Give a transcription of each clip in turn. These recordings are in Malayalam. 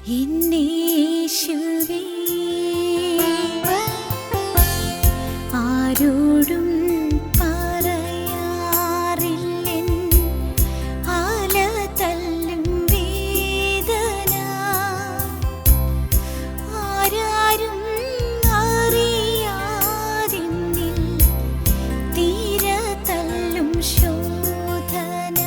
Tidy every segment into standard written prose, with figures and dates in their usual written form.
എന്നേശുവേ ആരോടും പറയാറില്ലെൻ ആലതല്ലും വേദന ആരാരും അറിയാതെന്നിൽ തീരതല്ലും ശോധന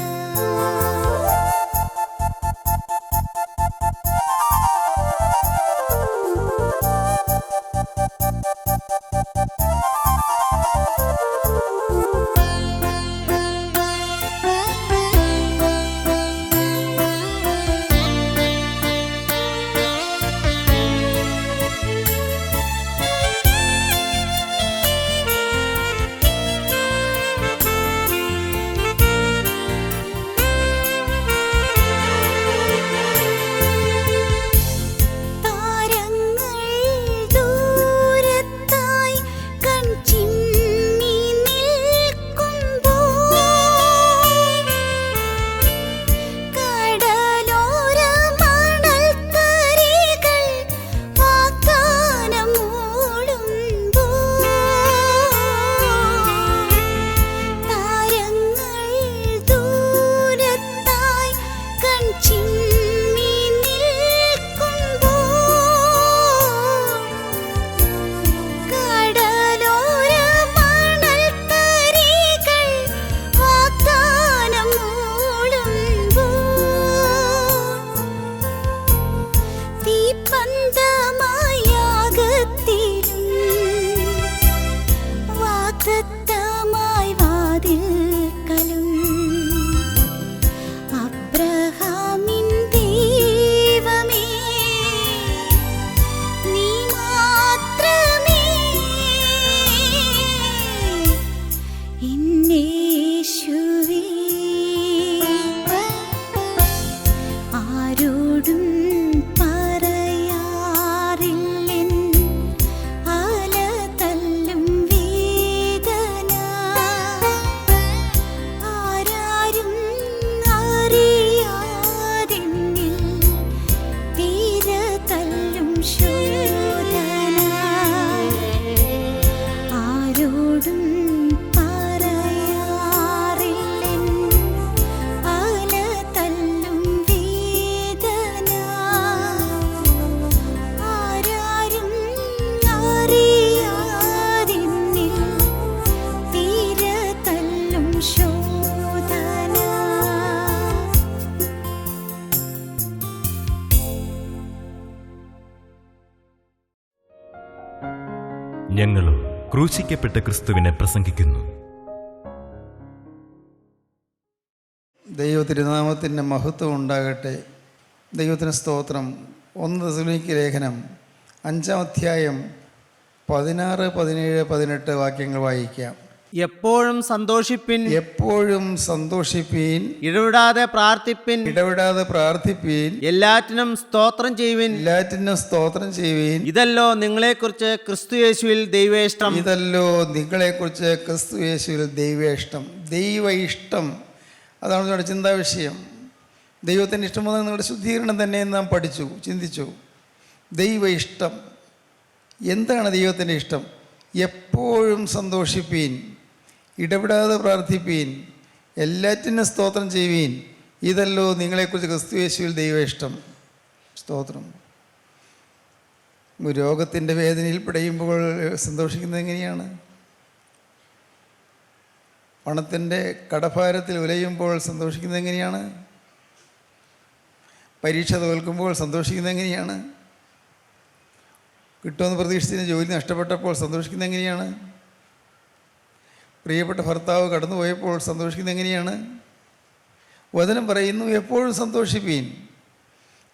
ഞങ്ങളും ക്രൂശിക്കപ്പെട്ട ക്രിസ്തുവിനെ പ്രസംഗിക്കുന്നു. ദൈവത്തിരുനാമത്തിൻ്റെ മഹത്വം ഉണ്ടാകട്ടെ. ദൈവത്തിന് സ്തോത്രം. 1 തെസ്സലോനിക്യ ലേഖനം 5-ാം അധ്യായം 16, 17, 18 വാക്യങ്ങൾ വായിക്കാം. എപ്പോഴും സന്തോഷിപ്പിൻ, എപ്പോഴും സന്തോഷിപ്പീൻ, ഇടവിടാതെ പ്രാർത്ഥിപ്പിൻ, ഇടവിടാതെ പ്രാർത്ഥിപ്പീൻ, എല്ലാറ്റിനും സ്തോത്രം ചെയ്യുവിൻ, എല്ലാറ്റിനും സ്തോത്രം ചെയ്യുവീൻ. ഇതല്ലോ നിങ്ങളെക്കുറിച്ച് ക്രിസ്തുയേശുവിൽ ദൈവേഷ്ടം. ഇതല്ലോ നിങ്ങളെക്കുറിച്ച് ക്രിസ്തുയേശുവിൽ ദൈവേഷ്ടം. ദൈവ ഇഷ്ടം, അതാണ് നമ്മുടെ ചിന്താ വിഷയം. ദൈവത്തിൻ്റെ ഇഷ്ടം മുതൽ നിങ്ങളുടെ ശുദ്ധീകരണം തന്നെ നാം പഠിച്ചു, ചിന്തിച്ചു. ദൈവ ഇഷ്ടം എന്താണ്? ദൈവത്തിൻ്റെ ഇഷ്ടം എപ്പോഴും സന്തോഷിപ്പീൻ, ഇടപെടാതെ പ്രാർത്ഥിപ്പീൻ, എല്ലാറ്റിനും സ്തോത്രം ചെയ്യുവീൻ. ഇതല്ലോ നിങ്ങളെക്കുറിച്ച് ക്രിസ്തുയേശുവിൽ ദൈവ ഇഷ്ടം. സ്തോത്രം. രോഗത്തിൻ്റെ വേദനയിൽ പിടയുമ്പോൾ സന്തോഷിക്കുന്നത് എങ്ങനെയാണ്? പണത്തിൻ്റെ കടഭാരത്തിൽ ഉലയുമ്പോൾ സന്തോഷിക്കുന്നത് എങ്ങനെയാണ്? പരീക്ഷ തോൽക്കുമ്പോൾ സന്തോഷിക്കുന്നത് എങ്ങനെയാണ്? കിട്ടുമെന്ന് പ്രതീക്ഷിച്ചതിന് ജോലി നഷ്ടപ്പെട്ടപ്പോൾ സന്തോഷിക്കുന്നത് എങ്ങനെയാണ്? പ്രിയപ്പെട്ട ഭർത്താവ് കടന്നുപോയപ്പോൾ സന്തോഷിക്കുന്നത് എങ്ങനെയാണ്? വചനം പറയുന്നു, എപ്പോഴും സന്തോഷിപ്പീൻ,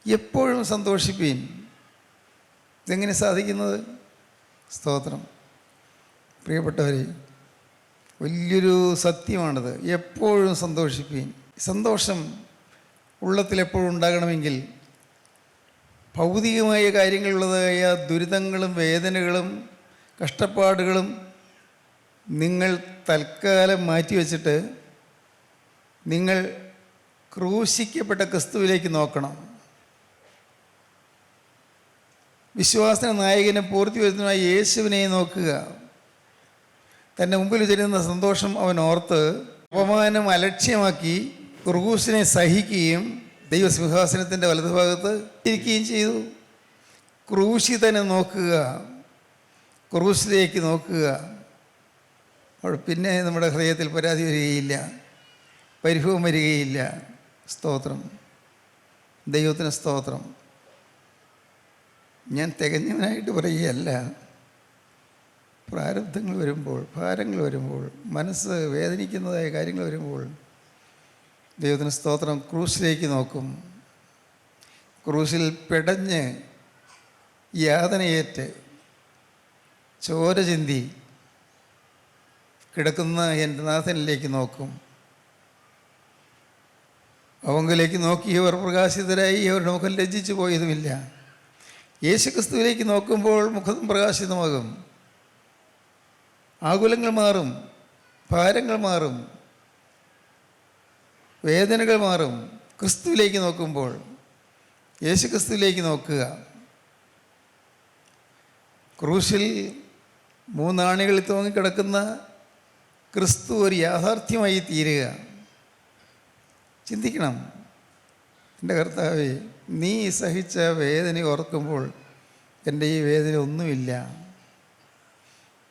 എപ്പോഴും സന്തോഷിപ്പീൻ. ഇതെങ്ങനെ സാധിക്കുന്നത്? സ്തോത്രം. പ്രിയപ്പെട്ടവരെ, വലിയൊരു സത്യമാണത്. എപ്പോഴും സന്തോഷിപ്പീൻ. സന്തോഷം ഉള്ളത്തിലെപ്പോഴും ഉണ്ടാകണമെങ്കിൽ ഭൗതികമായ കാര്യങ്ങളുള്ളതായ ദുരിതങ്ങളും വേദനകളും കഷ്ടപ്പാടുകളും നിങ്ങൾ തൽക്കാലം മാറ്റിവെച്ചിട്ട് നിങ്ങൾ ക്രൂശിക്കപ്പെട്ട ക്രിസ്തുവിലേക്ക് നോക്കണം. വിശ്വാസ നായകനെ പൂർത്തി വരുന്നതായ യേശുവിനെ നോക്കുക. തൻ്റെ മുമ്പിൽ ചെല്ലുന്ന സന്തോഷം അവൻ ഓർത്ത് അപമാനം അലക്ഷ്യമാക്കി ക്രൂശിനെ സഹിക്കുകയും ദൈവസിംഹാസനത്തിൻ്റെ വലതുഭാഗത്ത് ഇരിക്കുകയും ചെയ്തു. ക്രൂശി തന്നെ നോക്കുക, ക്രൂശിലേക്ക് നോക്കുക. അപ്പോൾ പിന്നെ നമ്മുടെ ഹൃദയത്തിൽ പരാതി വരികയില്ല, പരിഭവം വരികയില്ല. സ്തോത്രം, ദൈവത്തിന് സ്തോത്രം. ഞാൻ തികഞ്ഞവനായിട്ട് പറയുകയല്ല. പ്രാരബ്ധങ്ങൾ വരുമ്പോൾ, ഭാരങ്ങൾ വരുമ്പോൾ, മനസ്സ് വേദനിക്കുന്നതായ കാര്യങ്ങൾ വരുമ്പോൾ ദൈവത്തിന് സ്തോത്രം, ക്രൂശിലേക്ക് നോക്കും. ക്രൂശിൽ പിടഞ്ഞ് യാതനയേറ്റ് ചോര ചിന്തി കിടക്കുന്ന എൻ്റെ നാഥനിലേക്ക് നോക്കും. അവങ്കിലേക്ക് നോക്കിയവർ പ്രകാശിതരായി, അവരുടെ മുഖം ലജ്ജിച്ചു പോയതുമില്ല. യേശുക്രിസ്തുവിലേക്ക് നോക്കുമ്പോൾ മുഖം പ്രകാശിതമാകും. ആകുലങ്ങൾ മാറും, ഭാരങ്ങൾ മാറും, വേദനകൾ മാറും. ക്രിസ്തുവിലേക്ക് നോക്കുമ്പോൾ, യേശുക്രിസ്തുവിലേക്ക് നോക്കുക. ക്രൂശിൽ 3 ആണികളിൽ തൂങ്ങിക്കിടക്കുന്ന ക്രിസ്തു ഒരു യാഥാർത്ഥ്യമായി തീരുക. ചിന്തിക്കണം, എൻ്റെ കർത്താവേ, നീ സഹിച്ച വേദന ഓർക്കുമ്പോൾ എൻ്റെ ഈ വേദന ഒന്നുമില്ല.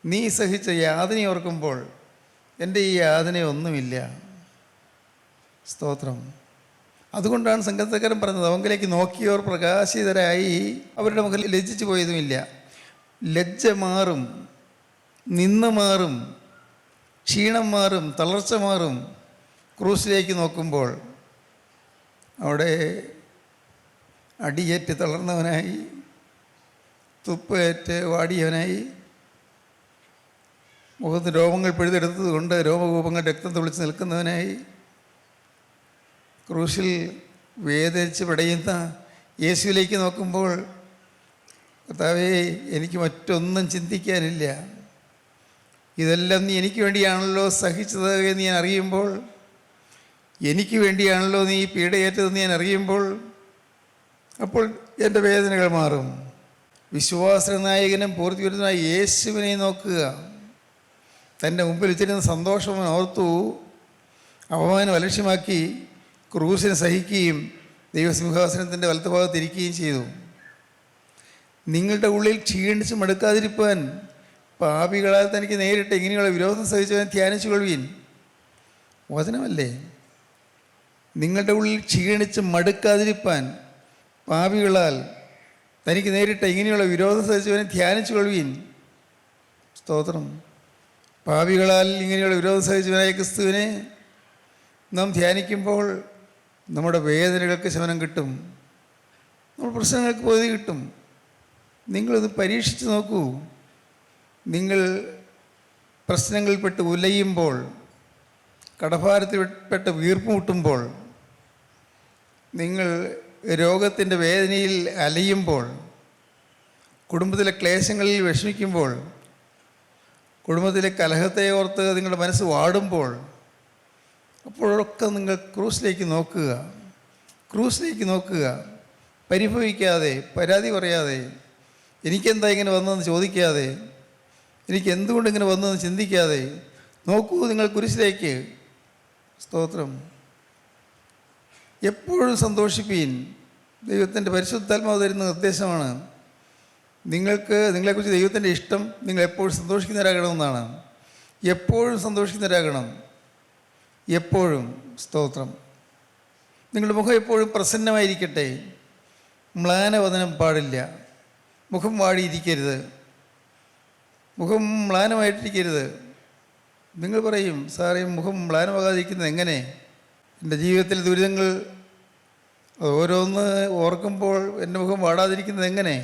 നീ സഹിച്ച യാതന ഓർക്കുമ്പോൾ എൻ്റെ ഈ യാതന ഒന്നുമില്ല. സ്തോത്രം. അതുകൊണ്ടാണ് സങ്കീർത്തനക്കാരൻ പറഞ്ഞത്, അവങ്കിലേക്ക് നോക്കിയവർ പ്രകാശിതരായി, അവരുടെ മുഖം ലജ്ജിച്ചു പോയതുമില്ല. ലജ്ജ മാറും, നിന്ന് മാറും, ക്ഷീണം മാറും, തളർച്ച മാറും. ക്രൂസിലേക്ക് നോക്കുമ്പോൾ അവിടെ അടിയേറ്റ് തളർന്നവനായി, തുപ്പേറ്റ് വാടിയവനായി, മുഖത്ത് രോമങ്ങൾ പിഴുതെടുത്തത് കൊണ്ട് രോമകൂപങ്ങൾ രക്തം തുളിച്ച് നിൽക്കുന്നവനായി, ക്രൂശിൽ വേദനിച്ച് പിടയുന്ന യേശുവിലേക്ക് നോക്കുമ്പോൾ, കർത്താവേ, എനിക്ക് മറ്റൊന്നും ചിന്തിക്കാനില്ല, ഇതെല്ലാം നീ എനിക്ക് വേണ്ടിയാണല്ലോ സഹിച്ചത് എന്ന് ഞാൻ അറിയുമ്പോൾ, എനിക്ക് വേണ്ടിയാണല്ലോ നീ പീഡയേറ്റതെന്ന് ഞാൻ അറിയുമ്പോൾ, അപ്പോൾ എൻ്റെ വേദനകൾ മാറും. വിശ്വാസ നായകനും പൂർത്തിവരുന്നതായ യേശുവിനെ നോക്കുക. തൻ്റെ മുമ്പിൽ വെച്ചിരുന്ന സന്തോഷം ഓർത്തു അപമാനം അലക്ഷ്യമാക്കി ക്രൂശിനെ സഹിക്കുകയും ദൈവസിംഹാസനത്തിൻ്റെ വലത്തുഭാഗത്തിരിക്കുകയും ചെയ്തു. നിങ്ങളുടെ ഉള്ളിൽ ക്ഷീണിച്ച് മടുക്കാതിരിപ്പാൻ പാപികളാൽ തനിക്ക് നേരിട്ട് ഇങ്ങനെയുള്ള വിരോധം സഹിച്ചവൻ ധ്യാനിച്ചു കൊള്ളുവീൻ. വചനമല്ലേ? നിങ്ങളുടെ ഉള്ളിൽ ക്ഷീണിച്ച് മടുക്കാതിരിപ്പാൻ പാപികളാൽ തനിക്ക് നേരിട്ട് ഇങ്ങനെയുള്ള വിരോധം സഹിച്ചവനെ ധ്യാനിച്ചു കൊള്ളുവീൻ. സ്തോത്രം. പാപികളാൽ ഇങ്ങനെയുള്ള വിരോധം സഹിച്ചവനായ ക്രിസ്തുവിനെ നാം ധ്യാനിക്കുമ്പോൾ നമ്മുടെ വേദനകൾക്ക് ശമനം കിട്ടും, നമ്മുടെ പ്രശ്നങ്ങൾക്ക് പൊതി കിട്ടും. നിങ്ങളത് പരീക്ഷിച്ച് നോക്കൂ. നിങ്ങൾ പ്രശ്നങ്ങളിൽപ്പെട്ട് ഉലയുമ്പോൾ, കടഭാരത്തിൽപ്പെട്ട് വീർപ്പ് മുട്ടുമ്പോൾ, നിങ്ങൾ രോഗത്തിൻ്റെ വേദനയിൽ അലയുമ്പോൾ, കുടുംബത്തിലെ ക്ലേശങ്ങളിൽ വിഷമിക്കുമ്പോൾ, കുടുംബത്തിലെ കലഹത്തെ ഓർത്ത് നിങ്ങളുടെ മനസ്സ് വാടുമ്പോൾ, അപ്പോഴൊക്കെ നിങ്ങൾ ക്രൂസിലേക്ക് നോക്കുക. ക്രൂസിലേക്ക് നോക്കുക. പരിഭവിക്കാതെ, പരാതി പറയാതെ, എനിക്കെന്താ ഇങ്ങനെ വന്നതെന്ന് ചോദിക്കാതെ, എനിക്ക് എന്തുകൊണ്ട് ഇങ്ങനെ വന്നതെന്ന് ചിന്തിക്കാതെ നോക്കൂ നിങ്ങൾ കുരിശിലേക്ക്. സ്തോത്രം. എപ്പോഴും സന്തോഷിപ്പീൻ. ദൈവത്തിൻ്റെ പരിശുദ്ധാത്മാവ് തരുന്ന നിർദ്ദേശമാണ്. നിങ്ങളെക്കുറിച്ച് ദൈവത്തിൻ്റെ ഇഷ്ടം നിങ്ങൾ എപ്പോഴും സന്തോഷിക്കുന്നവരാകണമെന്നാണ്. എപ്പോഴും സന്തോഷിക്കുന്നവരാകണം, എപ്പോഴും. സ്തോത്രം. നിങ്ങളുടെ മുഖം എപ്പോഴും പ്രസന്നമായിരിക്കട്ടെ. മ്ലാനവദനം പാടില്ല. മുഖം വാടിയിരിക്കരുത്, മുഖം മ്ലാനമായിട്ടിരിക്കരുത്. നിങ്ങൾ പറയും, സാറേ, മുഖം മ്ലാനമാകാതിരിക്കുന്നത് എങ്ങനെ? എൻ്റെ ജീവിതത്തിൽ ദുരിതങ്ങൾ ഓരോന്ന് ഓർക്കുമ്പോൾ എൻ്റെ മുഖം വാടാതിരിക്കുന്നത് എങ്ങനെ?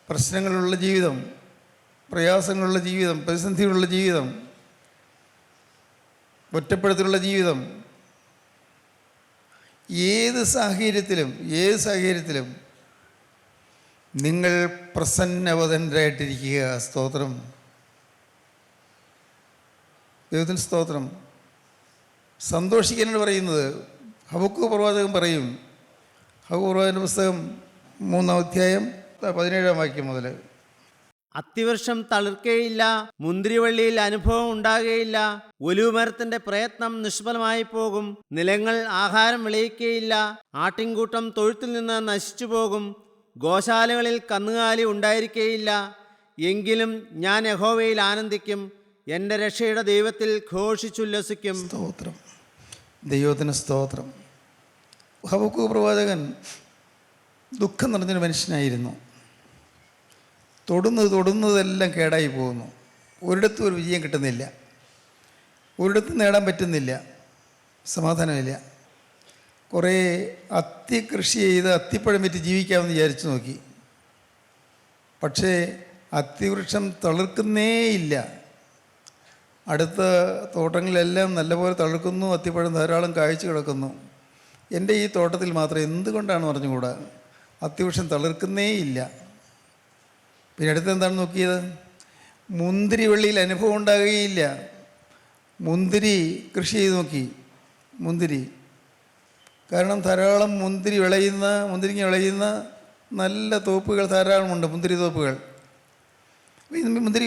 പ്രശ്നങ്ങളുള്ള ജീവിതം, പ്രയാസങ്ങളുള്ള ജീവിതം, പ്രതിസന്ധികളുള്ള ജീവിതം, ഒറ്റപ്പെടുത്തലുള്ള ജീവിതം, ഏത് സാഹചര്യത്തിലും നിങ്ങൾ പ്രസന്നവദനരായിട്ടിരിക്കുക. സ്തോത്രം. ദൈവത്തിന് സ്തോത്രം. സന്തോഷിക്കാനാണ് പറയുന്നത്. ഹബക്കൂക്ക് പ്രവാചകൻ പറയും, ഹബക്കൂക്ക് പ്രവാചകൻ്റെ പുസ്തകം 3-ാം അധ്യായം 17-ാം വാക്യം മുതൽ. അത്തിവൃക്ഷം തളിർക്കയില്ല, മുന്തിരിവള്ളിയിൽ അനുഭവം ഉണ്ടാകുകയില്ല, ഒലിവുമരത്തിന്റെ പ്രയത്നം നിഷ്ഫലമായി പോകും, നിലങ്ങൾ ആഹാരം വിളയിക്കുകയില്ല, ആട്ടിൻകൂട്ടം തൊഴുത്തിൽ നിന്ന് നശിച്ചു പോകും, ഗോശാലകളിൽ കന്നുകാലി ഉണ്ടായിരിക്കുകയില്ല. എങ്കിലും ഞാൻ യഹോവയിൽ ആനന്ദിക്കും, എൻ്റെ രക്ഷയുടെ ദൈവത്തിൽ ഘോഷിച്ചുല്ലസിക്കും. സ്തോത്രം, ദൈവത്തിന് സ്തോത്രം. ഹബക്കൂക്ക് പ്രവാചകൻ ദുഃഖം നിറഞ്ഞൊരു മനുഷ്യനായിരുന്നു. തൊടുന്നതെല്ലാം കേടായി പോകുന്നു. ഒരിടത്തും ഒരു വിജയം കിട്ടുന്നില്ല, ഒരിടത്തും നേടാൻ പറ്റുന്നില്ല, സമാധാനമില്ല. കുറേ അത്തി കൃഷി ചെയ്ത് അത്തിപ്പഴം വിറ്റ് ജീവിക്കാമെന്ന് വിചാരിച്ചു നോക്കി. പക്ഷേ അത്തിവൃക്ഷം തളിർക്കുന്നേയില്ല. അടുത്ത തോട്ടങ്ങളിലെല്ലാം നല്ലപോലെ തളിർക്കുന്നു, അത്തിപ്പഴം ധാരാളം കായ്ച്ചു കിടക്കുന്നു. എൻ്റെ ഈ തോട്ടത്തിൽ മാത്രം എന്തുകൊണ്ടാണ് പറഞ്ഞുകൂടാ, അത്തിവൃക്ഷം തളിർക്കുന്നേയില്ല. പിന്നെ അടുത്തെന്താണ് നോക്കിയത്? മുന്തിരിവള്ളിയിൽ അനുഭവം ഉണ്ടാകുകയില്ല. മുന്തിരി കൃഷി ചെയ്ത് നോക്കി, മുന്തിരി. കാരണം ധാരാളം മുന്തിരിങ്ങ വിളയുന്ന നല്ല തോപ്പുകൾ ധാരാളമുണ്ട്, മുന്തിരി തോപ്പുകൾ. മുന്തിരി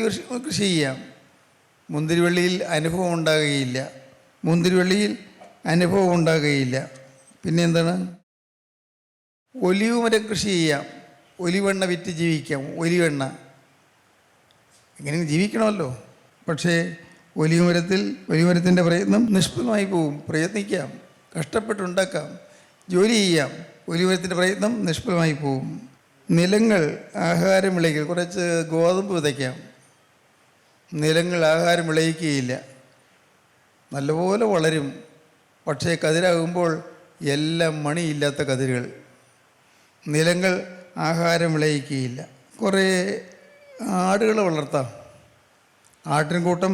കൃഷി ചെയ്യാം. മുന്തിരിവള്ളിയിൽ അനുഭവം ഉണ്ടാകുകയില്ല. പിന്നെ എന്താണ്? ഒലിവ് മരം കൃഷി ചെയ്യാം, ഒലിവെണ്ണ വിറ്റ് ജീവിക്കാം. എങ്ങനെയും ജീവിക്കണമല്ലോ. പക്ഷേ ഒലിവുമരത്തിൻ്റെ പ്രയത്നം നിഷ്ഫലമായി പോവും. പ്രയത്നിക്കാം, കഷ്ടപ്പെട്ടുണ്ടാക്കാം, ജോലി ചെയ്യാം, ഒലിവുമരത്തിൻ്റെ പ്രയത്നം നിഷ്ഫലമായി പോവും. നിലങ്ങൾ ആഹാരം വിളയിക്കുക, കുറച്ച് ഗോതമ്പ് വിതയ്ക്കാം. നിലങ്ങൾ ആഹാരം വിളയിക്കുകയില്ല, നല്ലപോലെ വളരും. പക്ഷേ കതിരാകുമ്പോൾ എല്ലാം മണിയില്ലാത്ത കതിരുകൾ. നിലങ്ങൾ ആഹാരം വിളയിക്കുകയില്ല. കുറേ ആടുകളെ വളർത്താം. ആട്ടിൻകൂട്ടം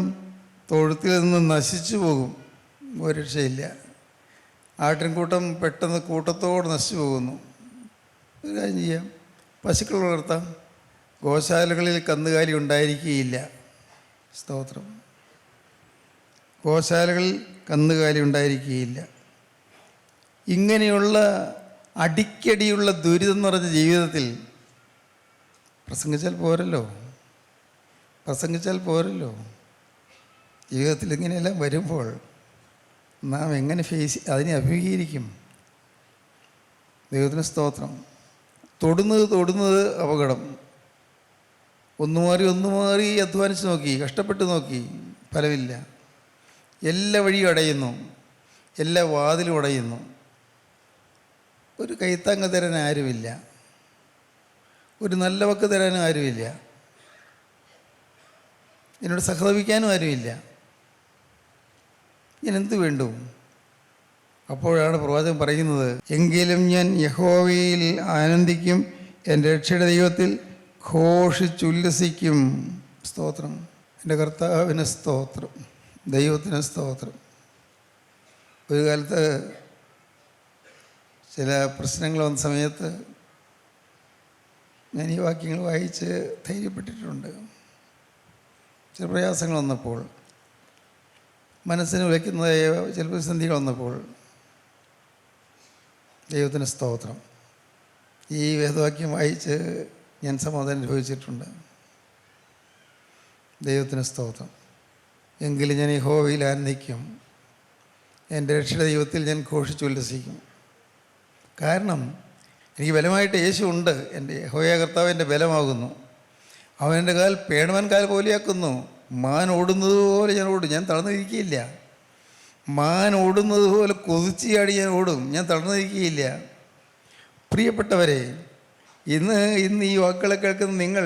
തൊഴുത്തിൽ നിന്ന് നശിച്ചു പോകും, ഒരു രക്ഷയില്ല. ആട്ടിൻകൂട്ടം പെട്ടെന്ന് കൂട്ടത്തോടെ നശിച്ചു പോകുന്നു. ഒരു കാര്യം ചെയ്യാം, പശുക്കൾ വളർത്താം. ഗോശാലകളിൽ കന്നുകാലി ഉണ്ടായിരിക്കുകയില്ല. സ്തോത്രം. ഗോശാലകളിൽ കന്നുകാലി ഉണ്ടായിരിക്കുകയില്ല. ഇങ്ങനെയുള്ള അടിക്കടിയുള്ള ദുരിതം നിറഞ്ഞ ജീവിതത്തിൽ പ്രസംഗിച്ചാൽ പോരല്ലോ. ജീവിതത്തിൽ ഇങ്ങനെയെല്ലാം വരുമ്പോൾ നാം എങ്ങനെ അതിനെ അഭിമുഖീകരിക്കും? ദൈവത്തിന് സ്തോത്രം. തൊടുന്നത് അപകടം. ഒന്നു മാറി അധ്വാനിച്ച് നോക്കി, കഷ്ടപ്പെട്ട് നോക്കി, ഫലമില്ല. എല്ലാ വഴിയും അടയുന്നു, എല്ലാ വാതിലും അടയുന്നു. ഒരു കൈത്താങ്ങ് തരാൻ ആരുമില്ല, ഒരു നല്ല വാക്ക് തരാനും ആരുമില്ല, എന്നോട് സഹതപിക്കാനും ആരുമില്ല. ഞാൻ എന്ത് വേണ്ടു? അപ്പോഴാണ് പ്രവാചകൻ പറയുന്നത്, എങ്കിലും ഞാൻ യഹോവയിൽ ആനന്ദിക്കും, എൻ്റെ രക്ഷയുടെ ദൈവത്തിൽ ഘോഷിച്ചുല്ലസിക്കും. സ്തോത്രം. എൻ്റെ കർത്താവിന് സ്തോത്രം, ദൈവത്തിന് സ്തോത്രം. ഒരു കാലത്ത് ചില പ്രശ്നങ്ങൾ വന്ന സമയത്ത് ഞാൻ ഈ വാക്യങ്ങൾ വായിച്ച് ധൈര്യപ്പെട്ടിട്ടുണ്ട്. ചില പ്രയാസങ്ങൾ വന്നപ്പോൾ, മനസ്സിന് ഉലയ്ക്കുന്നതായ ചില പ്രതിസന്ധികൾ വന്നപ്പോൾ, ദൈവത്തിന് സ്തോത്രം, ഈ വേദവാക്യം വായിച്ച് ഞാൻ സമാധാനം അനുഭവിച്ചിട്ടുണ്ട്. ദൈവത്തിന് സ്തോത്രം. എങ്കിലും ഞാൻ യഹോവയിൽ ആനന്ദിക്കും, എൻ്റെ രക്ഷയുടെ ദൈവത്തിൽ ഞാൻ ഘോഷിച്ചുല്ലസിക്കും. കാരണം എനിക്ക് ബലമായിട്ട് യേശു ഉണ്ട്. എൻ്റെ യഹോവ കർത്താവ് എൻ്റെ ബലമാകുന്നു. അവൻ എൻ്റെ കാൽ പേടവൻ കാൽ പോലെയാക്കുന്നു. മാൻ ഓടുന്നത് പോലെ ഞാൻ ഓടും, ഞാൻ തളർന്നിരിക്കുകയില്ല. മാൻ ഓടുന്നത് പോലെ കൊതിച്ചാടി ഞാൻ ഓടും, ഞാൻ തളർന്നിരിക്കുകയില്ല. പ്രിയപ്പെട്ടവരെ, ഇന്ന് ഈ വാക്കുകളെ കേൾക്കുന്ന നിങ്ങൾ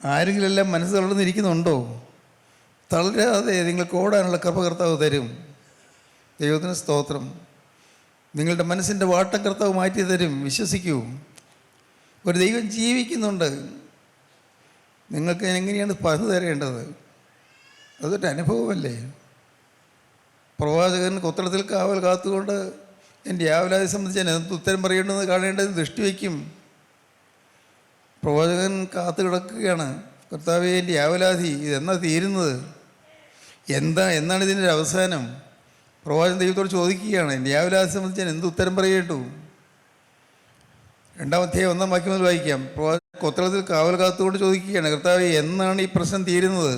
ആരെങ്കിലും എല്ലാം മനസ്സ് തളർന്നിരിക്കുന്നുണ്ടോ? തളരാതെ നിങ്ങൾക്ക് ഓടാനുള്ള കൃപ കർത്താവ് തരും. ദൈവത്തിന് സ്തോത്രം. നിങ്ങളുടെ മനസ്സിൻ്റെ വാട്ടം കർത്താവ് മാറ്റി തരും. വിശ്വസിക്കൂ, ഒരു ദൈവം ജീവിക്കുന്നുണ്ട്. നിങ്ങൾക്ക് എങ്ങനെയാണ് പറഞ്ഞു തരേണ്ടത്? അതൊരു അനുഭവമല്ലേ? പ്രവാചകൻ കൊത്തളത്തിൽ കാവൽ കാത്തുകൊണ്ട് എൻ്റെ യാവലാതെ സംബന്ധിച്ച് ഞാൻ എന്ത് ഉത്തരം പറയേണ്ടതെന്ന് കാണേണ്ടത് ദൃഷ്ടി വയ്ക്കും. പ്രവാചകൻ കാത്തു കിടക്കുകയാണ്. കർത്താവേ, എൻ്റെ യാവലാതി ഇതെന്നാ തീരുന്നത്? എന്നാണ് ഇതിൻ്റെ ഒരു അവസാനം? പ്രവാചകൻ ദൈവത്തോട് ചോദിക്കുകയാണ്, എൻ്റെ യാവലാതെ സംബന്ധിച്ച് ഞാൻ എന്ത് ഉത്തരം പറയേണ്ടു? 2-ാം 1-ാം വാക്യം മുതൽ വായിക്കാം. കൊത്തളത്തിൽ കാവൽ കാത്തുകൊണ്ട് ചോദിക്കുകയാണ്, കർത്താവേ, എന്നാണ് ഈ പ്രശ്നം തീരുന്നത്?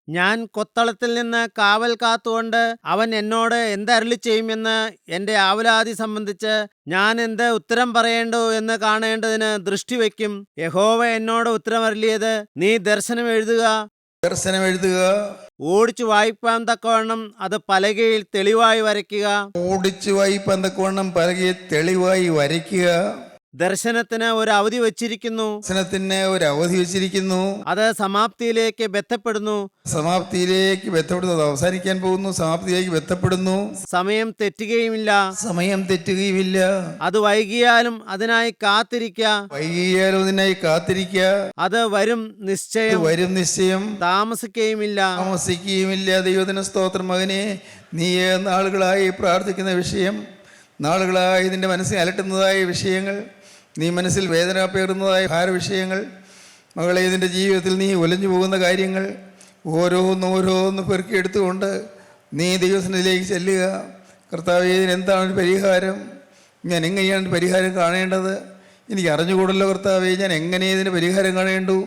ഞാൻ കൊത്തളത്തിൽ നിന്ന് കാവൽ കാത്തുകൊണ്ട് അവൻ എന്നോട് എന്തരുളി ചെയ്യുമെന്ന് എൻ്റെ ആവലാതി സംബന്ധിച്ച് ഞാൻ എന്ത് ഉത്തരം പറയേണ്ടു എന്ന് കാണേണ്ടതിന് ദൃഷ്ടി വയ്ക്കും. യഹോവ എന്നോട് ഉത്തരമരുളിയത്, നീ ദർശനം എഴുതുക, ഓടിച്ചു വായിപ്പാൻ തക്കവണ്ണം അത് പലകയിൽ തെളിവായി വരയ്ക്കുക. ദർശനത്തിന് ഒരു അവധി വച്ചിരിക്കുന്നു. അത് സമാപ്തിയിലേക്ക് ബന്ധപ്പെടുന്നു. അത് അവസാനിക്കാൻ പോകുന്നു. സമാപ്തിയിലേക്ക് ബന്ധപ്പെടുന്നു. സമയം തെറ്റുകയുമില്ല. അത് വൈകിയാലും അതിനായി കാത്തിരിക്കുക. അത് വരും നിശ്ചയം. താമസിക്കുകയുമില്ല. ദൈവത്തിന് സ്തോത്രം. മകനെ, നീ നാളുകളായി പ്രാർത്ഥിക്കുന്ന വിഷയം, നാളുകളായി നിന്റെ മനസ്സിനെ അലട്ടുന്നതായ വിഷയങ്ങൾ, നീ മനസ്സിൽ വേദന പേറുന്നതായ ഭാരവിഷയങ്ങൾ, മകളെ, നിന്റെ ജീവിതത്തിൽ നീ ഒലഞ്ഞു പോകുന്ന കാര്യങ്ങൾ ഓരോന്ന് പെറുക്കിയെടുത്തുകൊണ്ട് നീ ദൈവസന്നിധിയിലേക്ക് ചെല്ലുക. കർത്താവേ, ഇതിനെന്താണ് പരിഹാരം? ഞാൻ എങ്ങനെയാണ് പരിഹാരം കാണേണ്ടത്? എനിക്ക് അറിഞ്ഞുകൂടല്ലോ കർത്താവേ, ഞാൻ എങ്ങനെ ഇതിന് പരിഹാരം കാണേണ്ടു?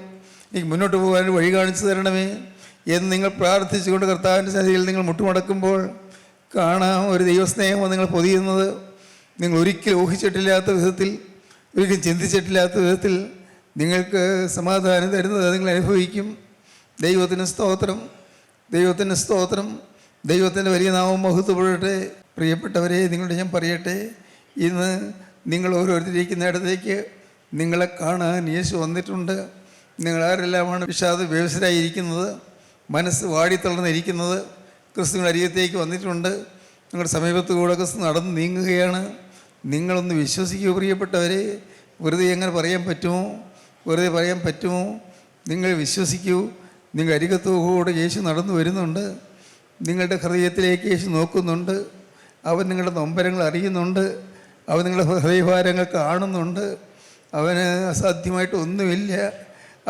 എനിക്ക് മുന്നോട്ട് പോകാൻ വഴി കാണിച്ചു തരണമേ എന്ന് നിങ്ങൾ പ്രാർത്ഥിച്ചുകൊണ്ട് കർത്താവിൻ്റെ സന്നിധിയിൽ നിങ്ങൾ മുട്ടുമടക്കുമ്പോൾ കാണാം ഒരു ദൈവസ്നേഹം നിങ്ങൾ പൊതിയുന്നത്. നിങ്ങൾ ഒരിക്കലും ഊഹിച്ചിട്ടില്ലാത്ത വിധത്തിൽ, ഒരിക്കലും ചിന്തിച്ചിട്ടില്ലാത്ത വിധത്തിൽ നിങ്ങൾക്ക് സമാധാനം തരുന്നത് നിങ്ങൾ അനുഭവിക്കും. ദൈവത്തിന് സ്തോത്രം. ദൈവത്തിൻ്റെ വലിയ നാമം മഹത്വപ്പെടട്ടെ. പ്രിയപ്പെട്ടവരെ, നിങ്ങളോട് ഞാൻ പറയട്ടെ, ഇന്ന് നിങ്ങൾ ഓരോരുത്തരിക്കുന്നിടത്തേക്ക് നിങ്ങളെ കാണാൻ യേശു വന്നിട്ടുണ്ട്. നിങ്ങളാരെല്ലാമാണ് വിഷാദവിവശരായിരിക്കുന്നത്, മനസ്സ് വാടിത്തളർന്നിരിക്കുന്നത്, ക്രിസ്തുവിൻ്റെ അരികത്തേക്ക് വന്നിട്ടുണ്ട്. നിങ്ങളുടെ സമീപത്ത് കൂടെ ക്രിസ്തു നടന്ന് നീങ്ങുകയാണ്. നിങ്ങളൊന്ന് വിശ്വസിക്കൂ പ്രിയപ്പെട്ടവരെ. വെറുതെ എങ്ങനെ പറയാൻ പറ്റുമോ? നിങ്ങൾ വിശ്വസിക്കൂ. നിങ്ങളുടെ അരികത്തോടെ യേശു നടന്നു വരുന്നുണ്ട്. നിങ്ങളുടെ ഹൃദയത്തിലേക്ക് യേശു നോക്കുന്നുണ്ട്. അവൻ നിങ്ങളുടെ നൊമ്പരങ്ങൾ അറിയുന്നുണ്ട്. അവൻ നിങ്ങളുടെ ഹൃദയഭാരങ്ങൾ കാണുന്നുണ്ട്. അവന് അസാധ്യമായിട്ട് ഒന്നുമില്ല.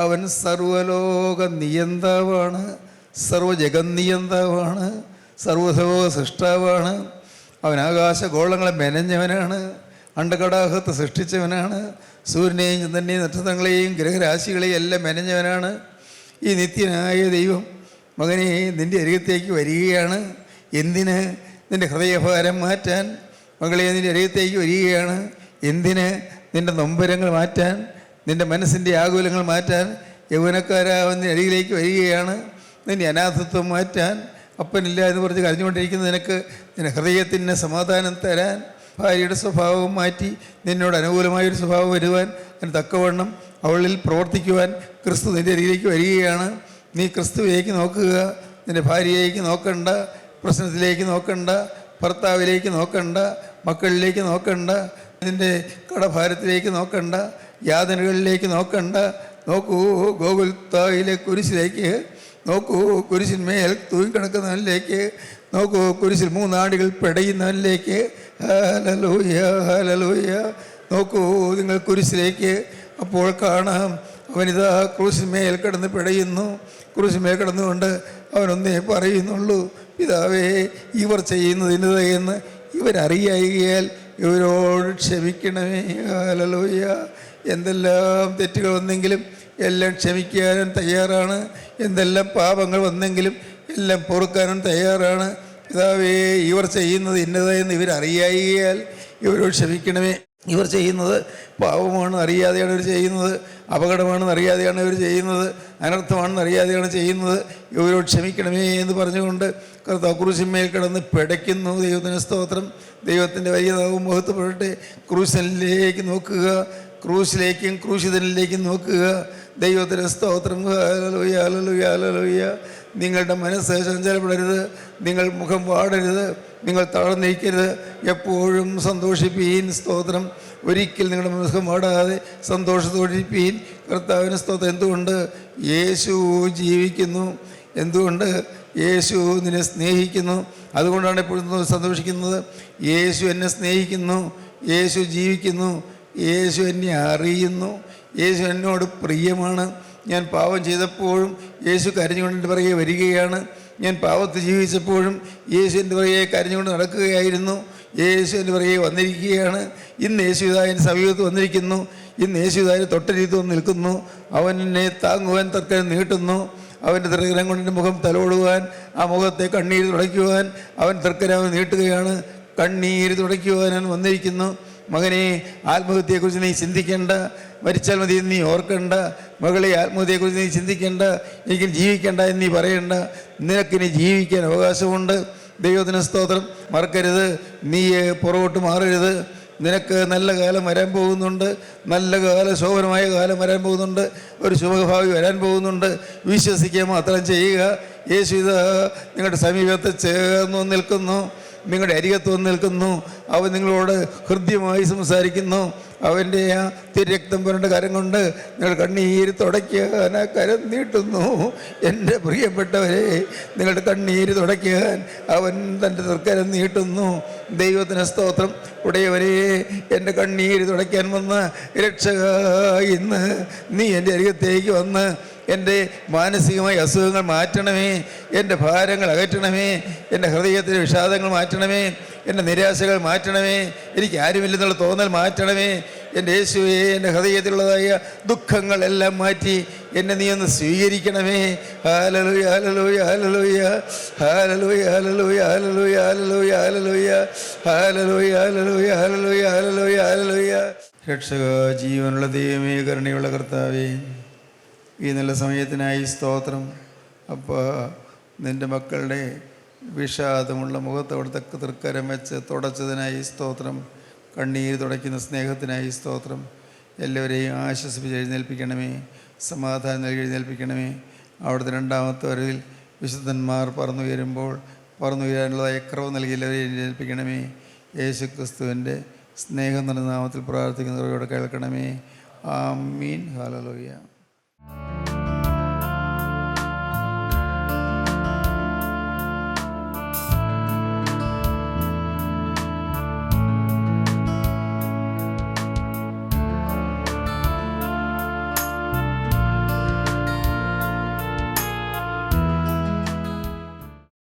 അവൻ സർവലോക നിയന്താവാണ്, സർവജഗന്നിയന്താവാണ്, സർവലോക സൃഷ്ടാവാണ്. അവൻ ആകാശഗോളങ്ങളെ മെനഞ്ഞവനാണ്, അണ്ടകടാഹത്തെ സൃഷ്ടിച്ചവനാണ്, സൂര്യനെയും ചന്ദ്രനെയും നക്ഷത്രങ്ങളെയും ഗ്രഹരാശികളെയും എല്ലാം മെനഞ്ഞവനാണ്. ഈ നിത്യനായ ദൈവം മകനെ നിൻ്റെ അരികത്തേക്ക് വരികയാണ്. എന്തിന്? നിൻ്റെ ഹൃദയഭാരം മാറ്റാൻ. മകളെ, നിൻ്റെ അരികത്തേക്ക് വരികയാണ്. എന്തിന്? നിൻ്റെ നൊമ്പരങ്ങൾ മാറ്റാൻ, നിൻ്റെ മനസ്സിൻ്റെ ആകുലങ്ങൾ മാറ്റാൻ. യൗവനക്കാരാവൻ്റെ അരികിലേക്ക് വരികയാണ്. നിൻ്റെ അനാഥത്വം മാറ്റാൻ. അപ്പനില്ല എന്ന് പറഞ്ഞ് കരഞ്ഞുകൊണ്ടിരിക്കുന്ന നിനക്ക് നിന്റെ ഹൃദയത്തിന് സമാധാനം തരാൻ, ഭാര്യയുടെ സ്വഭാവം മാറ്റി നിന്നോട് അനുകൂലമായൊരു സ്വഭാവം വരുവാൻ, അതിന് തക്കവണ്ണം അവളിൽ പ്രവർത്തിക്കുവാൻ ക്രിസ്തു നിൻ്റെ അരികിലേക്ക് വരികയാണ്. നീ ക്രിസ്തുവിലേക്ക് നോക്കുക. നിൻ്റെ ഭാര്യയിലേക്ക് നോക്കണ്ട, പ്രശ്നത്തിലേക്ക് നോക്കണ്ട, ഭർത്താവിലേക്ക് നോക്കണ്ട, മക്കളിലേക്ക് നോക്കണ്ട, നിൻ്റെ കടഭാരത്തിലേക്ക് നോക്കണ്ട, യാതനകളിലേക്ക് നോക്കണ്ട. നോക്കൂ ഗോകുൽത്തായിലെ കുരിശിലേക്ക് നോക്കൂ, കുരിശിന്മേൽ തൂങ്ങിക്കിടക്കുന്നവനിലേക്ക് നോക്കൂ, കുരിശിൽ 3 ആണ്ടുകൾ പിടയുന്നവനിലേക്ക്. Hallelujah, hallelujah. നോക്കൂ നിങ്ങൾ കുരിശിലേക്ക്. അപ്പോൾ കാണാം അവനിതാ ക്രൂശിന്മേൽ കിടന്ന് പിടയുന്നു. ക്രൂശിന്മേൽ കിടന്നുകൊണ്ട് അവനൊന്നേ പറയുന്നുള്ളൂ, പിതാവേ, ഇവർ ചെയ്യുന്നതിന് എന്ന് ഇവരറിയായികയാൽ ഇവരോട് ക്ഷമിക്കണമേ. ഹല്ലേലൂയ. എന്തെല്ലാം തെറ്റുകൾ വന്നെങ്കിലും എല്ലാം ക്ഷമിക്കാനും തയ്യാറാണ്. എന്തെല്ലാം പാപങ്ങൾ വന്നെങ്കിലും എല്ലാം പൊറുക്കാനും തയ്യാറാണ്. പിതാവേ, ഇവർ ചെയ്യുന്നത് ഇന്നതെന്ന് ഇവരറിയായികയാൽ ഇവരോട് ക്ഷമിക്കണമേ. ഇവർ ചെയ്യുന്നത് പാപമാണെന്ന് അറിയാതെയാണ് ഇവർ ചെയ്യുന്നത്, അപകടമാണെന്ന് അറിയാതെയാണ് ഇവർ ചെയ്യുന്നത്, അനർത്ഥമാണെന്ന് അറിയാതെയാണ് ചെയ്യുന്നത്. ഇവരോട് ക്ഷമിക്കണമേ എന്ന് പറഞ്ഞുകൊണ്ട് കർത്താവ് ക്രൂശിന്മേൽ കിടന്ന് പിടയ്ക്കുന്നു. ദൈവത്തിന് സ്തോത്രം. ദൈവത്തിൻ്റെ വലിയ നാമം മഹത്വപ്പെടട്ടെ. ക്രൂശനിലേക്ക് നോക്കുക, ക്രൂശിലേക്കും ക്രൂശിതനിലേക്കും നോക്കുക. ദൈവത്തിന് സ്തോത്രം. ഹല്ലേലൂയ, ഹല്ലേലൂയ, ഹല്ലേലൂയ. നിങ്ങളുടെ മനസ്സ് ചഞ്ചലപ്പെടരുത്, നിങ്ങൾ മുഖം വാടരുത്, നിങ്ങൾ തളർന്നിരിക്കരുത്. എപ്പോഴും സന്തോഷിപ്പീൻ. സ്തോത്രം. ഒരിക്കൽ നിങ്ങളുടെ മുഖം വാടാതെ സന്തോഷത്തോടിരിപ്പീൻ. കർത്താവിന് സ്തോത്രം. എന്തുകൊണ്ട്? യേശു ജീവിക്കുന്നു. എന്തുകൊണ്ട്? യേശു നിന്നെ സ്നേഹിക്കുന്നു. അതുകൊണ്ടാണ് എപ്പോഴും സന്തോഷിക്കുന്നത്. യേശു എന്നെ സ്നേഹിക്കുന്നു, യേശു ജീവിക്കുന്നു, യേശു എന്നെ അറിയുന്നു, യേശു എന്നോട് പ്രിയമാണ്. ഞാൻ പാപം ചെയ്തപ്പോഴും യേശു കരഞ്ഞുകൊണ്ട് പിറകെ വരികയാണ്. ഞാൻ പാപത്ത് ജീവിച്ചപ്പോഴും യേശു എൻ്റെ പിറകെ കരഞ്ഞുകൊണ്ട് നടക്കുകയായിരുന്നു. യേശു എൻ്റെ പിറകെ വന്നിരിക്കുകയാണ്. ഇന്ന് യേശു ഇതാ എൻ്റെ സമീപത്ത് വന്നിരിക്കുന്നു. ഇന്ന് യേശുദാരി തൊട്ടരീതി വന്ന് നിൽക്കുന്നു. അവൻ എന്നെ താങ്ങുവാൻ തർക്കരം നീട്ടുന്നു. അവൻ്റെ തൃക്കരം കൊണ്ട് എൻ്റെ മുഖം തലോടുവാൻ, ആ മുഖത്തെ കണ്ണീര് തുടയ്ക്കുവാൻ അവൻ തൃക്കരം നീട്ടുകയാണ്. കണ്ണീര് തുടയ്ക്കുവാൻ അവൻ വന്നിരിക്കുന്നു. മകനെ, ആത്മഹത്യയെക്കുറിച്ച് നീ ചിന്തിക്കേണ്ട, മരിച്ചാൽ മതി എന്ന് നീ ഓർക്കണ്ട. മകളെ, ആത്മഹത്യയെക്കുറിച്ച് നീ ചിന്തിക്കേണ്ട, എനിക്ക് ജീവിക്കേണ്ട എന്ന് നീ പറയണ്ട. നിനക്കിനി ജീവിക്കാൻ അവകാശമുണ്ട്. ദൈവത്തിന് സ്തോത്രം. മറക്കരുത്, നീ പുറകോട്ട് മാറരുത്. നിനക്ക് നല്ല കാലം വരാൻ പോകുന്നുണ്ട്. നല്ല കാലം, ശോഭനമായ കാലം വരാൻ പോകുന്നുണ്ട്. ഒരു ശുഭഭാവി വരാൻ പോകുന്നുണ്ട്. വിശ്വസിക്കുക മാത്രം ചെയ്യുക. യേശു ഇതാ നിങ്ങളുടെ സമീപത്ത് ചേർന്ന് നിൽക്കുന്നു, നിങ്ങളുടെ അരികത്ത് വന്ന് നിൽക്കുന്നു. അവൻ നിങ്ങളോട് ഹൃദ്യമായി സംസാരിക്കുന്നു. അവൻ്റെ ആ തിരക്തം പുരണ്ട കരം കൊണ്ട് നിങ്ങൾ കണ്ണീര് തുടയ്ക്കാൻ ആ കരം നീട്ടുന്നു. എൻ്റെ പ്രിയപ്പെട്ടവരെ, നിങ്ങളുടെ കണ്ണീര് തുടയ്ക്കാൻ അവൻ തൻ്റെ തൃക്കരം നീട്ടുന്നു. ദൈവത്തിന് സ്തോത്രം. ഉടയവരെ, എൻ്റെ കണ്ണീര് തുടയ്ക്കാൻ വന്ന രക്ഷക, ഇന്ന് നീ എൻ്റെ അരികത്തേക്ക് വന്ന് എൻ്റെ മാനസികമായ അസുഖങ്ങൾ മാറ്റണമേ, എൻ്റെ ഭാരങ്ങൾ അകറ്റണമേ, എൻ്റെ ഹൃദയത്തിലെ വിഷാദങ്ങൾ മാറ്റണമേ, എൻ്റെ നിരാശകൾ മാറ്റണമേ, എനിക്ക് ആരുമില്ലെന്നുള്ള തോന്നൽ മാറ്റണമേ. എൻ്റെ യേശുവേ, എൻ്റെ ഹൃദയത്തിലുള്ളതായ ദുഃഖങ്ങളെല്ലാം മാറ്റി എന്നെ നീ ഒന്ന് സ്വീകരിക്കണമേ. ഹല്ലേലൂയ, ഹല്ലേലൂയ, ഹല്ലേലൂയ, ഹല്ലേലൂയ, ഹല്ലേലൂയ, ഹല്ലേലൂയ, ഹല്ലേലൂയ, ഹല്ലേലൂയ, ഹല്ലേലൂയ, ഹല്ലേലൂയ, ഹല്ലേലൂയ, ഹല്ലേലൂയ. രക്ഷക, ജീവനുള്ള ദൈവമേ, കരുണയുള്ള കർത്താവേ, ഈ നല്ല സമയത്തിനായി സ്തോത്രം. അപ്പോൾ നിൻ്റെ മക്കളുടെ വിഷാദമുള്ള മുഖത്ത് അവിടുത്തെ തൃക്കരം വെച്ച് തുടച്ചതിനായി സ്തോത്രം. കണ്ണീര് തുടയ്ക്കുന്ന സ്നേഹത്തിനായി സ്തോത്രം. എല്ലാവരെയും ആശ്വസിപ്പിച്ച് എഴുന്നേൽപ്പിക്കണമേ, സമാധാനം നൽകി എഴുന്നേൽപ്പിക്കണമേ. അവിടുത്തെ രണ്ടാമത്തെ വരവിൽ വിശുദ്ധന്മാർ പറന്നുയരാനുള്ളതായ കൃപ നൽകി എല്ലാവരെയും എഴുന്നേൽപ്പിക്കണമേ. യേശു ക്രിസ്തുവിൻ്റെ സ്നേഹം നിറഞ്ഞ നാമത്തിൽ പ്രാർത്ഥിക്കുന്നവരോട് കേൾക്കണമേ. ആമീൻ. ഹല്ലേലൂയ.